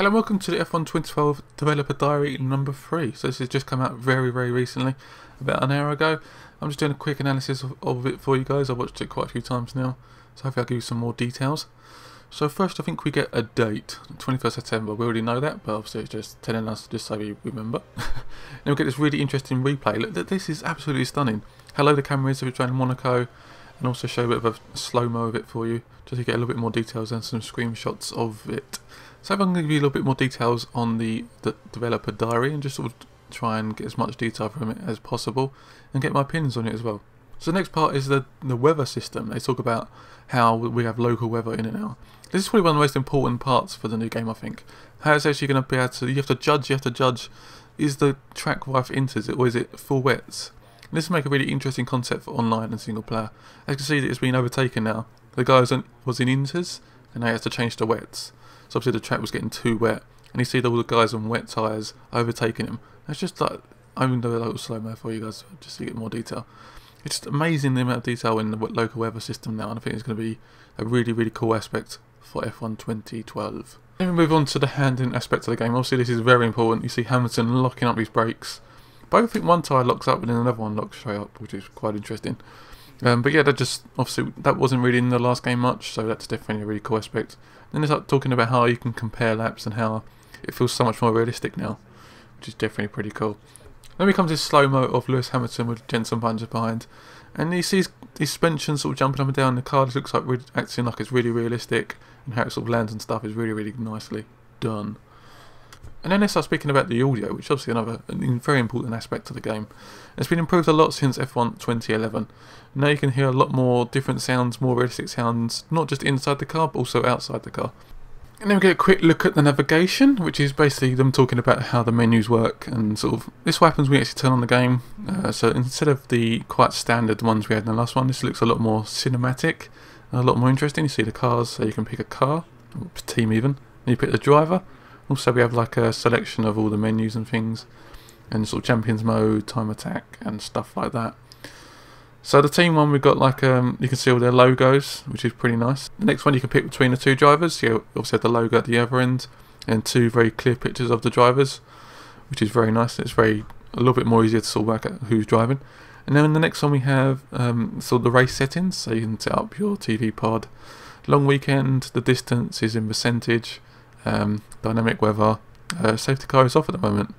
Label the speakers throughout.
Speaker 1: Hello and welcome to the F1 2012 Developer Diary number 3. So this has just come out very recently, about an hour ago. I'm just doing a quick analysis of it for you guys. I've watched it quite a few times now, so hopefully I'll give you some more details. So first I think we get a date, 21st September, we already know that, but obviously it's just telling us just so we remember. And we get this really interesting replay. Look, this is absolutely stunning. How low the camera is if you're trying Monaco, and also show a bit of a slow-mo of it for you, just to get a little bit more details and some screenshots of it. So I'm going to give you a little bit more details on the developer diary and just sort of try and get as much detail from it as possible and get my opinions on it as well. So the next part is the weather system. They talk about how we have local weather in and out. This is probably one of the most important parts for the new game, I think. How it's actually going to be able to, you have to judge, is the track rough inters or is it full wets? And this will make a really interesting concept for online and single player. As you can see, that it's been overtaken now. The guy was in inters and now he has to change to wets. So obviously the track was getting too wet, and you see all the guys on wet tyres overtaking him. It's just like, I'm going to do a little slow-mo for you guys, just to get more detail. It's just amazing the amount of detail in the local weather system now, and I think it's going to be a really cool aspect for F1 2012. Then we move on to the handling aspect of the game. Obviously this is very important. You see Hamilton locking up his brakes. But I think one tyre locks up and then another one locks straight up, which is quite interesting. But yeah, that wasn't really in the last game much, so that's definitely a really cool aspect. Then it's like talking about how you can compare laps and how it feels so much more realistic now, which is definitely pretty cool. Then we come to this slow-mo of Lewis Hamilton with Jenson Button behind, and you see his suspension sort of jumping up and down. The car just looks like acting like it's really realistic, and how it sort of lands and stuff is really nicely done. And then they start speaking about the audio, which is obviously another very important aspect of the game. It's been improved a lot since F1 2011. Now you can hear a lot more different sounds, more realistic sounds, not just inside the car, but also outside the car. And then we get a quick look at the navigation, which is basically them talking about how the menus work, and sort of, this what happens when we actually turn on the game. So instead of the quite standard ones we had in the last one, this looks a lot more cinematic, a lot more interesting. You see the cars, so you can pick a car, or team even, and you pick the driver. Also we have like a selection of all the menus and things, and sort of champions mode, time attack and stuff like that. So the team one we've got like, you can see all their logos, which is pretty nice. The next one you can pick between the two drivers. You obviously have the logo at the other end and two very clear pictures of the drivers, which is very nice. It's a little bit more easier to sort of work out who's driving. And then in the next one we have sort of the race settings, so you can set up your TV pod. Long weekend, the distance is in percentage. Dynamic weather, safety car is off at the moment,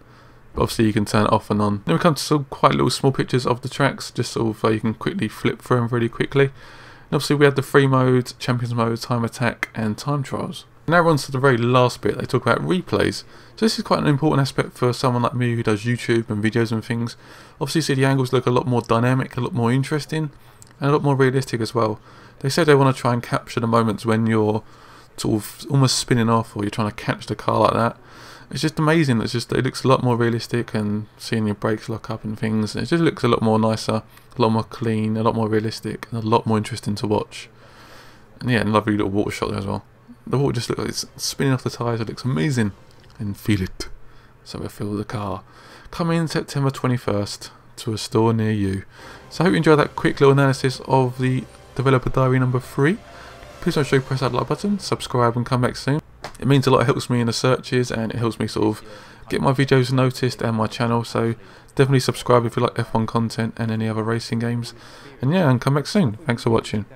Speaker 1: but obviously you can turn it off and on. Then we come to some quite little small pictures of the tracks, just sort of you can quickly flip through them really quickly. And obviously we have the free mode, champions mode, time attack and time trials. Now we're on to the very last bit. They talk about replays. So this is quite an important aspect for someone like me who does YouTube and videos and things. Obviously you see the angles look a lot more dynamic, a lot more interesting and a lot more realistic as well. They said they want to try and capture the moments when you're sort of almost spinning off or you're trying to catch the car like that. It's just amazing. It looks a lot more realistic, and seeing your brakes lock up and things, it just looks a lot more nicer, a lot more clean, a lot more realistic and a lot more interesting to watch. And yeah, and lovely little water shot there as well. The water just looks like it's spinning off the tyres. It looks amazing, and feel it. So I feel the car coming September 21st to a store near you. So I hope you enjoyed that quick little analysis of the developer diary number 3. Please make sure you press that like button, subscribe and come back soon. It means a lot, it helps me in the searches and it helps me sort of get my videos noticed and my channel, so definitely subscribe if you like F1 content and any other racing games. And yeah, and come back soon. Thanks for watching.